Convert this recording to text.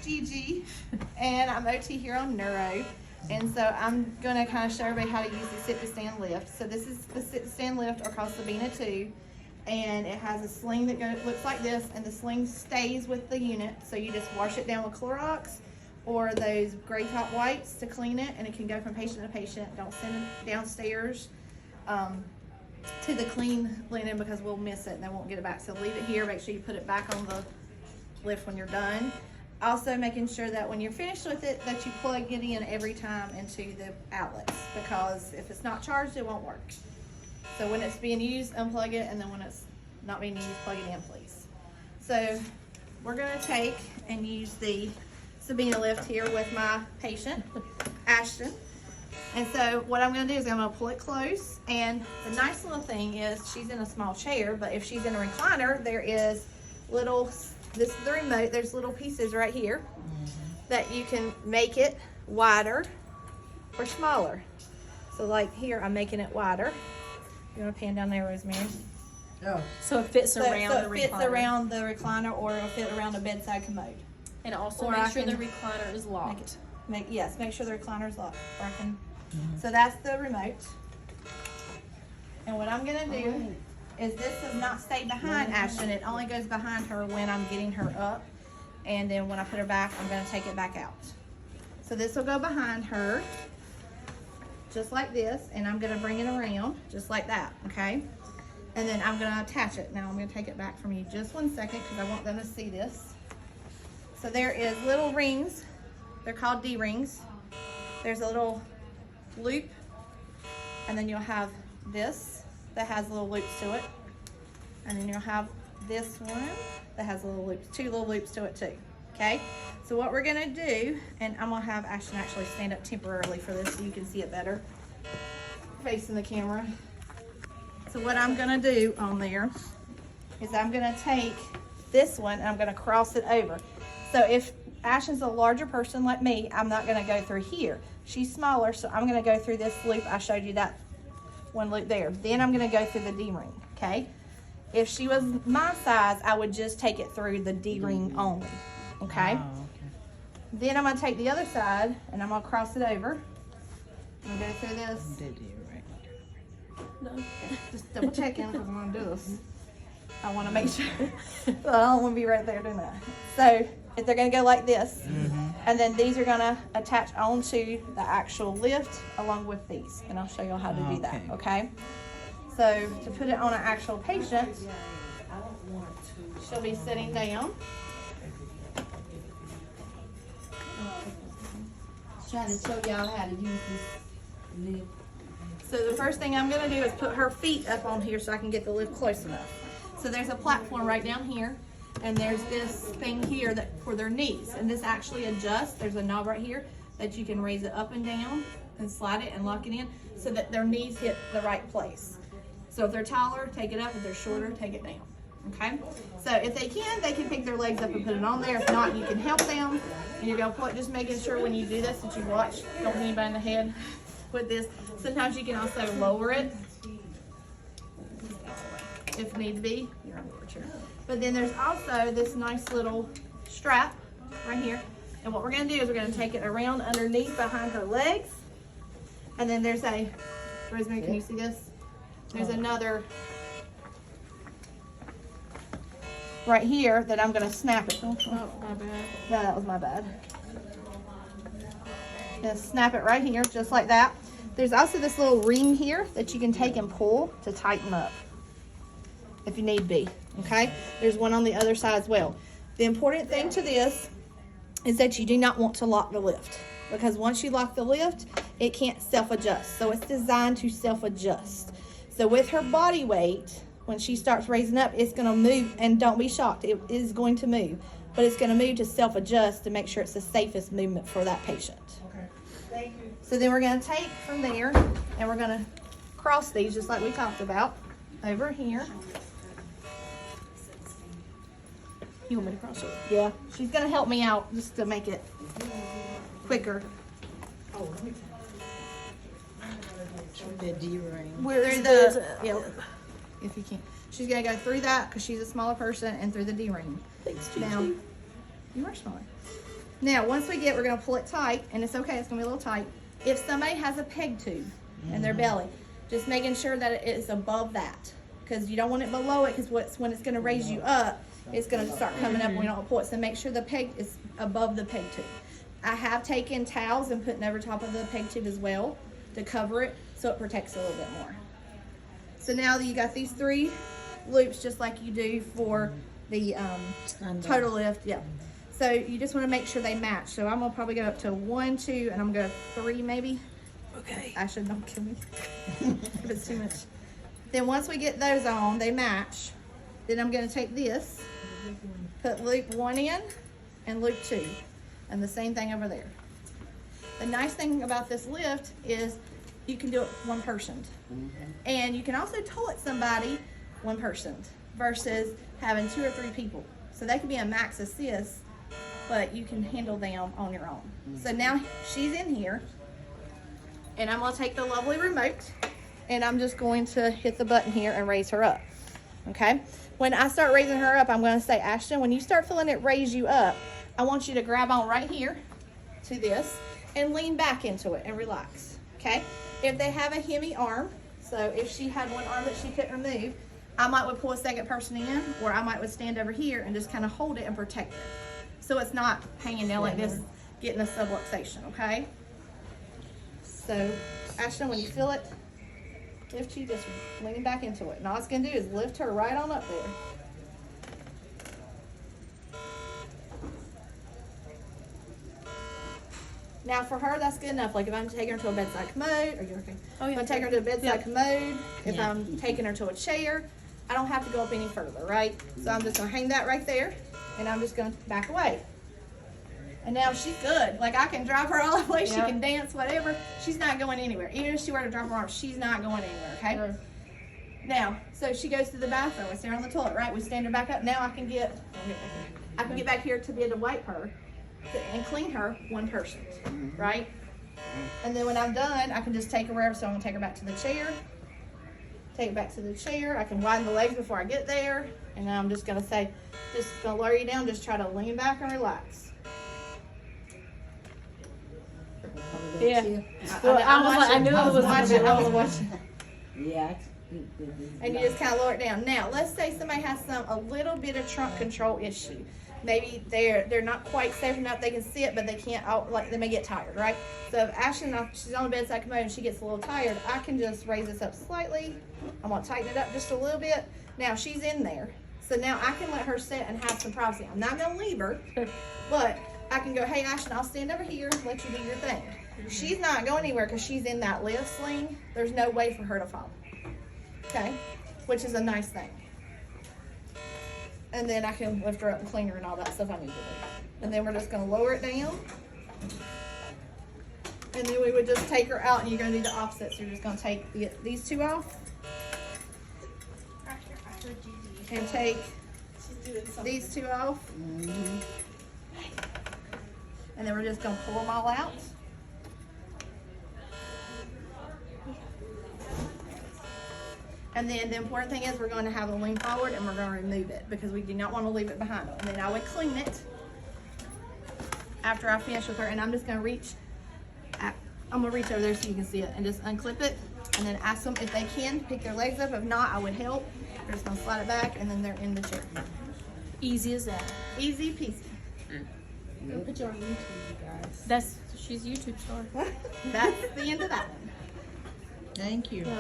Gigi, and I'm OT here on Neuro. And so I'm going to kind of show everybody how to use the sit-to-stand lift. So this is the sit-to-stand lift, or called Sabina II. And it has a sling that looks like this, and the sling stays with the unit. So you just wash it down with Clorox or those gray top wipes to clean it, and it can go from patient to patient. Don't send it downstairs to the clean linen, because we'll miss it and they won't get it back. So leave it here. Make sure you put it back on the lift when you're done. Also making sure that when you're finished with it, that you plug it in every time into the outlets, because if it's not charged, it won't work. So when it's being used, unplug it, and then when it's not being used, plug it in, please. So we're going to take and use the Sabina lift here with my patient, Ashton. And so what I'm going to do is I'm going to pull it close. And the nice little thing is she's in a small chair, but if she's in a recliner, there is little, this is the remote, there's little pieces right here that you can make it wider or smaller. So like here, I'm making it wider. You want to pan down there, Rosemary? Oh. So it fits around the recliner. So it fits around the recliner, or it'll fit around a bedside commode. And also Or make I sure the can recliner is locked. Yes, make sure the recliner is locked. Or I can, so that's the remote. And what I'm gonna do is, this does not stay behind Ashton. It only goes behind her when I'm getting her up. And then when I put her back, I'm gonna take it back out. So this will go behind her, just like this, and I'm gonna bring it around just like that, okay? And then I'm gonna attach it. Now I'm gonna take it back from you just 1 second, because I want them to see this. So there is little rings. They're called D-rings. There's a little loop, and then you'll have this that has little loops to it. And then you'll have this one that has little loops, 2 little loops to it too, okay? So what we're gonna do, and I'm gonna have Ashton actually stand up temporarily for this so you can see it better, facing the camera. So what I'm gonna do on there is I'm gonna take this one and I'm gonna cross it over. So if Ashton's a larger person like me, I'm not gonna go through here. She's smaller, so I'm gonna go through this loop. I showed you that one loop there. Then I'm gonna go through the D-ring, okay? If she was my size, I would just take it through the D-ring only, okay? Oh, okay. Then I'm gonna take the other side and I'm gonna cross it over. I'm gonna go through this. Did you right? No. Just double checking, because I'm gonna do this. I wanna make sure. Well, I don't wanna be right there doing that. So if they're gonna go like this, and then these are gonna attach onto the actual lift along with these. And I'll show you how to do that, okay? So to put it on an actual patient, she'll be sitting down. Trying to show y'all how to use this lift. So the first thing I'm gonna do is put her feet up on here so I can get the lift close enough. So there's a platform right down here, and there's this thing here that for their knees, and this actually adjusts. There's a knob right here that you can raise it up and down and slide it and lock it in so that their knees hit the right place. So if they're taller, take it up. If they're shorter, take it down. Okay? So if they can pick their legs up and put it on there. If not, you can help them. And you're gonna put, just making sure when you do this that you watch, don't hit anybody in the head with this. Sometimes you can also lower it if need be. You're on the lower chair. But then there's also this nice little strap right here. And what we're gonna do is we're gonna take it around underneath behind her legs. And then there's a, Rosemary, can you see this? There's another right here that I'm gonna snap it. Oh, my bad. No, that was my bad. Just snap it right here, just like that. There's also this little ring here that you can take and pull to tighten up if you need be, okay? There's one on the other side as well. The important thing to this is that you do not want to lock the lift, because once you lock the lift, it can't self-adjust. So it's designed to self-adjust. So with her body weight, when she starts raising up, it's gonna move, and don't be shocked, it is going to move, but it's gonna move to self-adjust to make sure it's the safest movement for that patient. Okay. Thank you. So then we're gonna take from there, and we're gonna cross these just like we talked about, over here. You want me to cross it? Yeah. She's gonna help me out just to make it quicker. Oh, let me the D-ring. Through the, yeah, if you can. She's gonna go through that because she's a smaller person, and through the D-ring. Thanks, Gigi. Now, you are smaller. Now, once we're gonna pull it tight, and it's okay, it's gonna be a little tight. If somebody has a peg tube in their belly, just making sure that it is above that, because you don't want it below it, because when it's gonna raise you up, it's gonna start coming up when we don't pull it. So make sure the peg is above the peg tube. I have taken towels and put over top of the peg tube as well to cover it, so it protects a little bit more. So now that you got these 3 loops, just like you do for the total lift, yeah. So you just want to make sure they match. So I'm gonna probably go up to 1, 2, and I'm gonna go 3 maybe. Okay. Actually, don't kill me if it's too much. Then once we get those on, they match. Then I'm gonna take this, put loop 1 in, and loop 2, and the same thing over there. The nice thing about this lift is you can do it one person, and you can also tow it somebody one person versus having 2 or 3 people. So they could be a max assist, but you can handle them on your own. So now she's in here, and I'm gonna take the lovely remote, and I'm just going to hit the button here and raise her up, okay? When I start raising her up, I'm gonna say, Ashton, when you start feeling it raise you up, I want you to grab on right here to this and lean back into it and relax, okay? If they have a hemi arm, so if she had one arm that she couldn't remove, I might would pull a second person in, or I might would stand over here and just kind of hold it and protect it. So it's not hanging down like this, getting a subluxation, okay? So, Ashton, when you feel it, lift you, just lean back into it. And all it's gonna do is lift her right on up there. Now for her, that's good enough. Like if I'm taking her to a bedside commode, are you okay? Oh, yeah. If I'm taking her to a bedside commode, if I'm taking her to a chair, I don't have to go up any further, right? So I'm just gonna hang that right there, and I'm just gonna back away. And now she's good. Like I can drop her all the way, she can dance, whatever. She's not going anywhere. Even if she were to drop her arm, she's not going anywhere, okay? Sure. Now, so she goes to the bathroom, we stand on the toilet, right? We stand her back up. Now I can get back here to be able to wipe her and clean her one person, right? And then when I'm done, I can just take her wherever. So I'm gonna take her back to the chair. Take it back to the chair. I can widen the legs before I get there. And then I'm just gonna say, just gonna lower you down. Just try to lean back and relax. Yeah. Well, I knew it was watching. I was watching. Yeah. And you just kind of lower it down. Now, let's say somebody has a little bit of trunk control issue. Maybe they're not quite safe enough. They can sit, but they can't. Like they may get tired, right? So if Ashton, she's on the bedside commode and she gets a little tired, I can just raise this up slightly. I'm gonna tighten it up just a little bit. Now she's in there, so now I can let her sit and have some privacy. I'm not gonna leave her, but I can go, hey Ashton, I'll stand over here and let you do your thing. She's not going anywhere because she's in that lift sling. There's no way for her to fall. Okay, which is a nice thing. And then I can lift her up and clean her and all that stuff I need to do. And then we're just gonna lower it down. And then we would just take her out, and you're gonna do the opposite. So you're just gonna take these 2 off. And take these 2 off. And then we're just gonna pull them all out. And then the important thing is we're going to have a lean forward and we're going to remove it because we do not want to leave it behind. And then I would clean it after I finish with her, and I'm just going to reach over there so you can see it and just unclip it, and then ask them if they can pick their legs up. If not, I would help. They're just going to slide it back, and then they're in the chair. Easy as that. Easy peasy. We'll put you on YouTube, you guys. That's she's YouTube star. That's the end of that one. Thank you. Yeah.